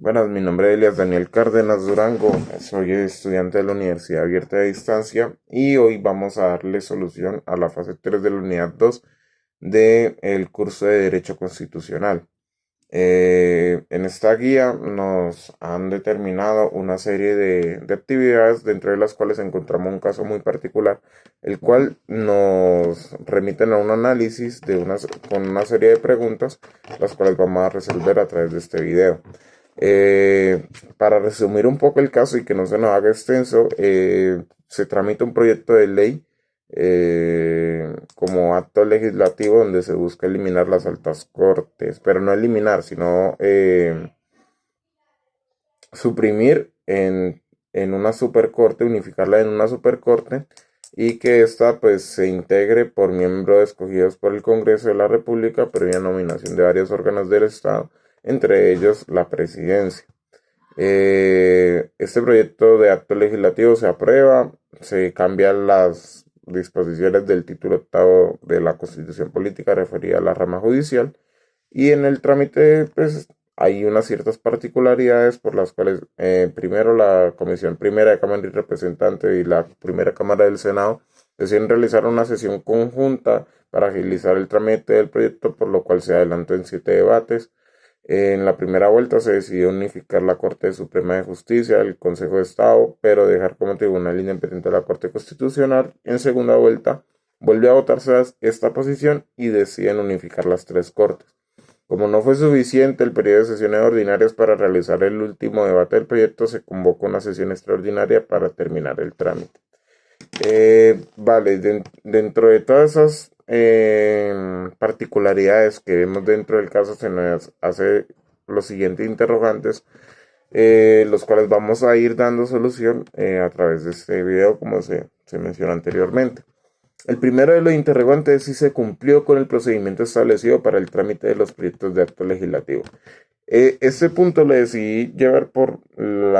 Buenas, mi nombre es Elias Daniel Cárdenas Durango, soy estudiante de la Universidad Abierta de Distancia y hoy vamos a darle solución a la fase 3 de la unidad 2 del curso de Derecho Constitucional. En esta guía nos han determinado una serie de actividades, dentro de las cuales encontramos un caso muy particular, el cual nos remiten a un análisis con una serie de preguntas, las cuales vamos a resolver a través de este video. Para resumir un poco el caso y que no se nos haga extenso, se tramita un proyecto de ley como acto legislativo donde se busca eliminar las altas cortes, pero no eliminar, sino suprimir en una supercorte, unificarla en una supercorte y que ésta pues se integre por miembros escogidos por el Congreso de la República previa nominación de varios órganos del Estado, entre ellos la presidencia. Este proyecto de acto legislativo se aprueba, se cambian las disposiciones del título octavo de la Constitución Política referida a la rama judicial y en el trámite pues hay unas ciertas particularidades por las cuales primero la Comisión Primera de Cámara y Representantes y la Primera Cámara del Senado deciden realizar una sesión conjunta para agilizar el trámite del proyecto, por lo cual se adelantó en 7 debates. En la primera vuelta se decidió unificar la Corte Suprema de Justicia, el Consejo de Estado, pero dejar como tribunal independiente a la Corte Constitucional. En segunda vuelta volvió a votarse esta posición y deciden unificar las tres cortes. Como no fue suficiente el periodo de sesiones ordinarias para realizar el último debate del proyecto, se convocó una sesión extraordinaria para terminar el trámite. Vale, dentro de todas esas particularidades que vemos dentro del caso, se nos hace los siguientes interrogantes, los cuales vamos a ir dando solución a través de este video, como se mencionó anteriormente. El primero de los interrogantes es si se cumplió con el procedimiento establecido para el trámite de los proyectos de acto legislativo. Este punto lo decidí llevar por el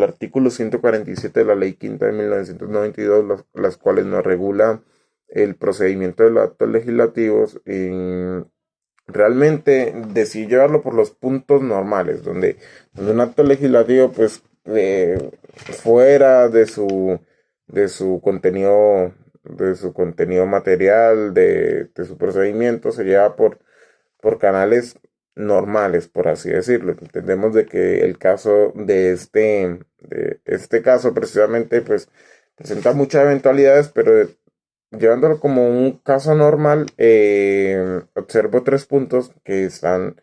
artículo 147 de la Ley Quinta de 1992, las cuales nos regula el procedimiento de los actos legislativos. Y realmente decidí llevarlo por los puntos normales, donde un acto legislativo, pues, fuera de su contenido material, de su procedimiento, se lleva por canales normales, por así decirlo. Entendemos de que el caso de este caso precisamente, pues presenta muchas eventualidades, pero llevándolo como un caso normal, observo 3 puntos que están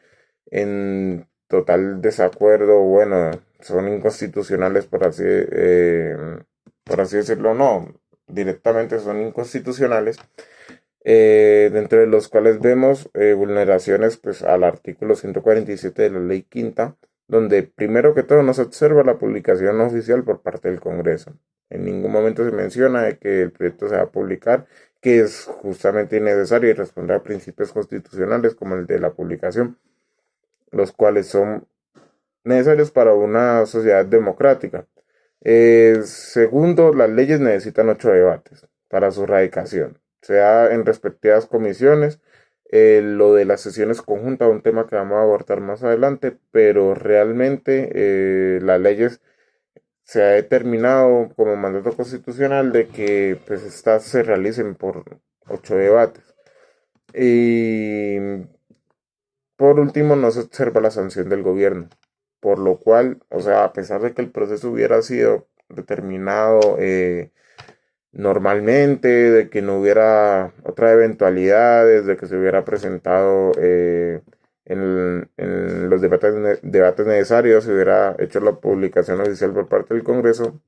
en total desacuerdo, bueno, son inconstitucionales por así decirlo, no, directamente son inconstitucionales, dentro de los cuales vemos vulneraciones pues, al artículo 147 de la Ley Quinta, donde primero que todo no se observa la publicación oficial por parte del Congreso. En ningún momento se menciona de que el proyecto se va a publicar, que es justamente innecesario y responde a principios constitucionales como el de la publicación, los cuales son necesarios para una sociedad democrática. Segundo, las leyes necesitan 8 debates para su radicación, sea en respectivas comisiones. Lo de las sesiones conjuntas, un tema que vamos a abordar más adelante, pero realmente las leyes se ha determinado como mandato constitucional de que pues estas se realicen por 8 debates. Y por último, no se observa la sanción del gobierno, por lo cual, o sea, a pesar de que el proceso hubiera sido determinado normalmente, de que no hubiera otras eventualidades, de que se hubiera presentado en los debates necesarios, se hubiera hecho la publicación oficial por parte del Congreso,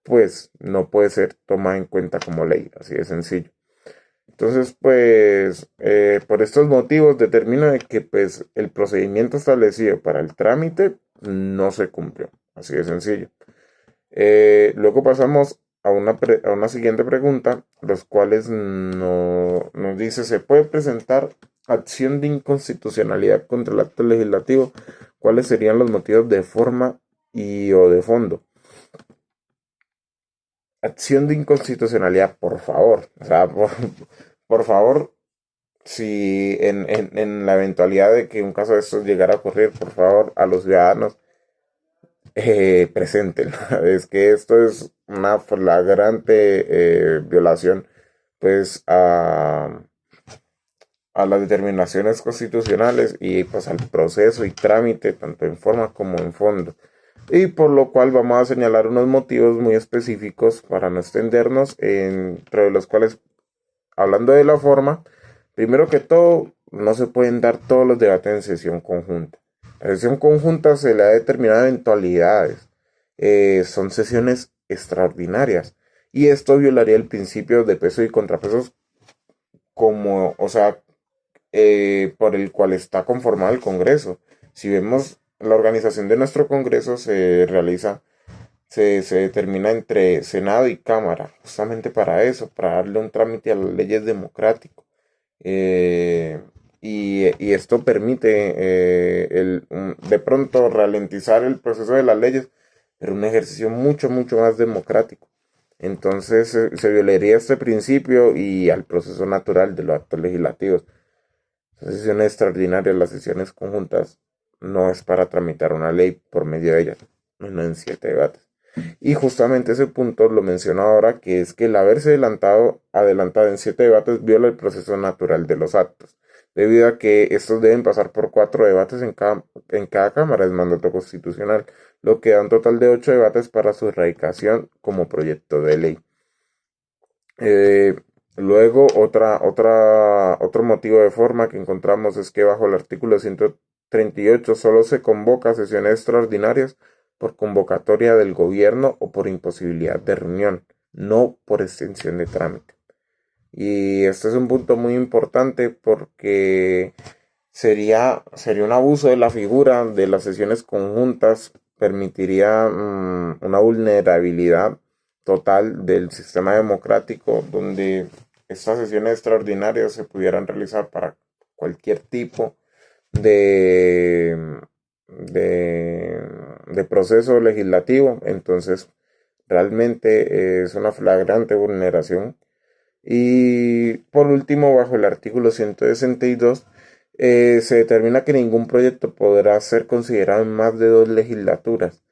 pues no puede ser tomada en cuenta como ley, así de sencillo. Entonces, pues, por estos motivos determino de que pues el procedimiento establecido para el trámite no se cumplió, así de sencillo. Luego pasamos a una siguiente pregunta, los cuales nos dice, ¿se puede presentar acción de inconstitucionalidad contra el acto legislativo? ¿Cuáles serían los motivos de forma y o de fondo? Acción de inconstitucionalidad, por favor. O sea, por favor, si en la eventualidad de que un caso de estos llegara a ocurrir, por favor, a los ciudadanos, presenten. Es que esto es una flagrante violación, pues, a las determinaciones constitucionales y pues al proceso y trámite, tanto en forma como en fondo. Y por lo cual vamos a señalar unos motivos muy específicos para no extendernos, entre los cuales, hablando de la forma, primero que todo, no se pueden dar todos los debates en sesión conjunta. La sesión conjunta se le ha determinado eventualidades. Son sesiones extraordinarias. Y esto violaría el principio de peso y contrapesos como, o sea, por el cual está conformado el Congreso. Si vemos la organización de nuestro Congreso se determina entre Senado y Cámara, justamente para eso, para darle un trámite a las leyes democrático. Y esto permite de pronto ralentizar el proceso de las leyes, pero un ejercicio mucho, mucho más democrático. Entonces se violaría este principio y al proceso natural de los actos legislativos. Las sesiones extraordinarias, las sesiones conjuntas, no es para tramitar una ley por medio de ellas, no en 7 debates. Y justamente ese punto lo menciono ahora, que es que el haberse adelantado en 7 debates viola el proceso natural de los actos, debido a que estos deben pasar por 4 debates en cada cámara, es mandato constitucional, lo que da un total de 8 debates para su erradicación como proyecto de ley. Luego, otro motivo de forma que encontramos es que bajo el artículo 138 solo se convoca sesiones extraordinarias por convocatoria del gobierno o por imposibilidad de reunión, no por extensión de trámite. Y este es un punto muy importante porque sería un abuso de la figura de las sesiones conjuntas, permitiría una vulnerabilidad total del sistema democrático, donde estas sesiones extraordinarias se pudieran realizar para cualquier tipo de, de proceso legislativo. Entonces, realmente es una flagrante vulneración. Y por último, bajo el artículo 162, se determina que ningún proyecto podrá ser considerado en más de 2 legislaturas.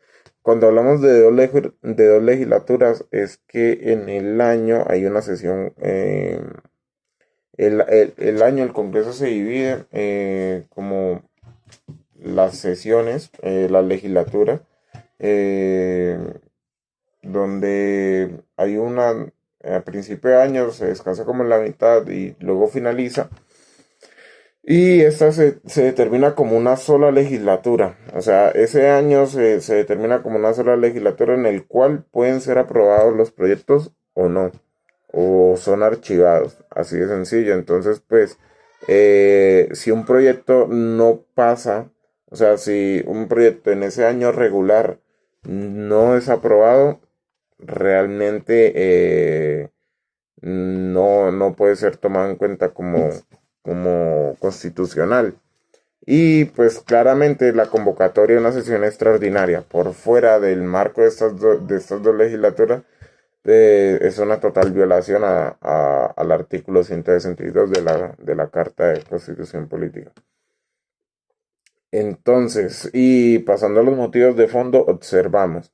Cuando hablamos de dos legislaturas, es que en el año hay una sesión, el año el Congreso se divide como las sesiones, la legislatura, eh, donde hay a principio de año se descansa como en la mitad y luego finaliza. Y esta se determina como una sola legislatura. O sea, ese año se determina como una sola legislatura en el cual pueden ser aprobados los proyectos o no. O son archivados. Así de sencillo. Entonces, pues, si un proyecto no pasa, o sea, si un proyecto en ese año regular no es aprobado, realmente no puede ser tomado en cuenta como constitucional. Y pues claramente la convocatoria de una sesión extraordinaria por fuera del marco de estas dos legislaturas es una total violación al artículo 162 de la Carta de Constitución Política. Entonces, y pasando a los motivos de fondo, observamos.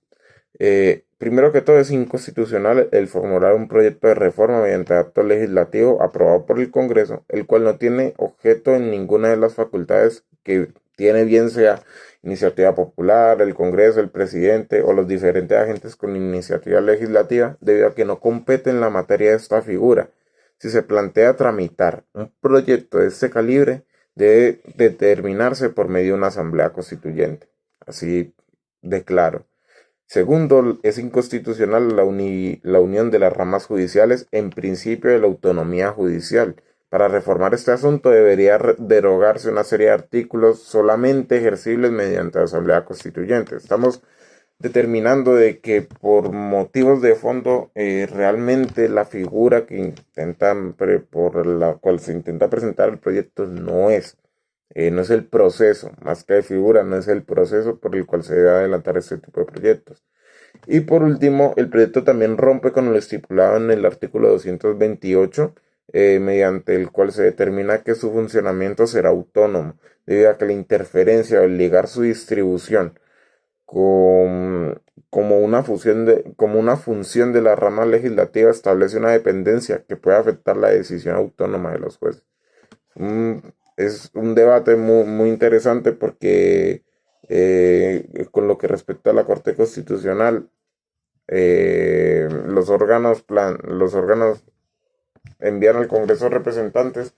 Primero que todo, es inconstitucional el formular un proyecto de reforma mediante acto legislativo aprobado por el Congreso, el cual no tiene objeto en ninguna de las facultades que tiene, bien sea iniciativa popular, el Congreso, el presidente o los diferentes agentes con iniciativa legislativa, debido a que no compete en la materia de esta figura. Si se plantea tramitar un proyecto de este calibre, debe determinarse por medio de una asamblea constituyente. Así de claro. Segundo, es inconstitucional la unión de las ramas judiciales en principio de la autonomía judicial. Para reformar este asunto debería derogarse una serie de artículos solamente ejercibles mediante asamblea constituyente. Estamos determinando de que por motivos de fondo, realmente la figura por la cual se intenta presentar el proyecto no es el proceso, más que de figura, no es el proceso por el cual se debe adelantar este tipo de proyectos. Y por último, el proyecto también rompe con lo estipulado en el artículo 228, mediante el cual se determina que su funcionamiento será autónomo, debido a que la interferencia o ligar su distribución con- como una función de la rama legislativa establece una dependencia que puede afectar la decisión autónoma de los jueces. Mm, es un debate muy interesante porque con lo que respecta a la Corte Constitucional, los órganos envían al Congreso representantes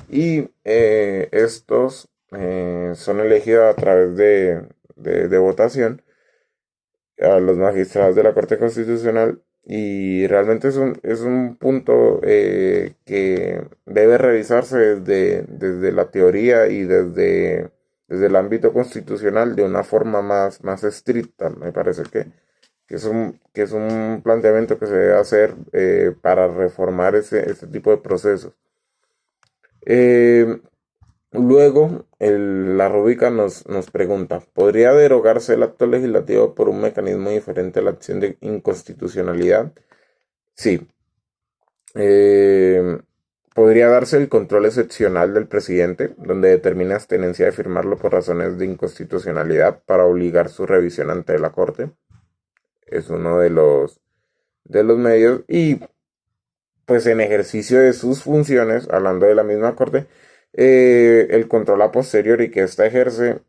y estos son elegidos a través de votación a los magistrados de la Corte Constitucional, y realmente es un punto que debe revisarse desde la teoría y desde el ámbito constitucional de una forma más estricta. Me parece que es un planteamiento que se debe hacer para reformar ese tipo de procesos. Eh, Luego, la rúbrica nos pregunta, ¿podría derogarse el acto legislativo por un mecanismo diferente a la acción de inconstitucionalidad? Sí. Eh, Podría darse el control excepcional del presidente, donde determina abstenencia de firmarlo por razones de inconstitucionalidad para obligar su revisión ante la Corte. Es uno de los medios. Y pues en ejercicio de sus funciones, hablando de la misma Corte, el control a posteriori que ésta ejerce,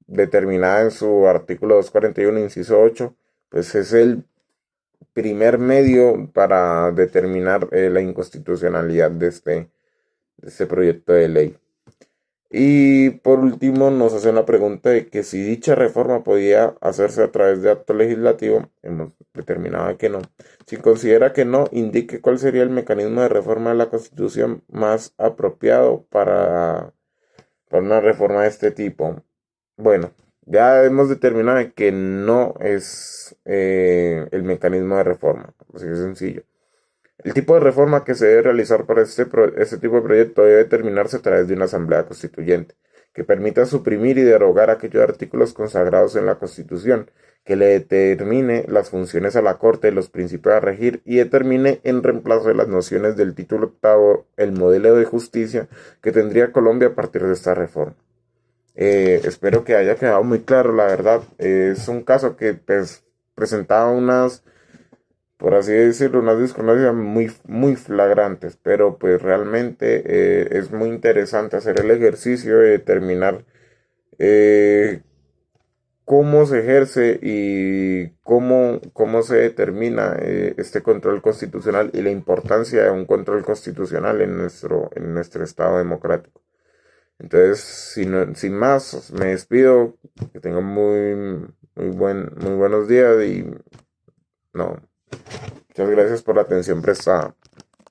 determinada en su artículo 241, inciso 8, pues es el primer medio para determinar la inconstitucionalidad de este proyecto de ley. Y por último nos hace una pregunta de que si dicha reforma podía hacerse a través de acto legislativo. Hemos determinado que no. Si considera que no, indique cuál sería el mecanismo de reforma de la Constitución más apropiado para una reforma de este tipo. Bueno, ya hemos determinado que no es el mecanismo de reforma. Así de sencillo. El tipo de reforma que se debe realizar para este tipo de proyecto debe determinarse a través de una asamblea constituyente, que permita suprimir y derogar aquellos artículos consagrados en la Constitución, que le determine las funciones a la Corte, los principios a regir y determine en reemplazo de las nociones del título octavo el modelo de justicia que tendría Colombia a partir de esta reforma. Espero que haya quedado muy claro, la verdad. Es un caso que pues, presentaba por así decirlo, unas discrepancias muy flagrantes, pero pues realmente es muy interesante hacer el ejercicio de determinar eh, cómo se ejerce y cómo se determina este control constitucional y la importancia de un control constitucional en nuestro Estado democrático. Entonces, sin más, me despido, que tengan muy buenos días y no. Muchas gracias por la atención prestada.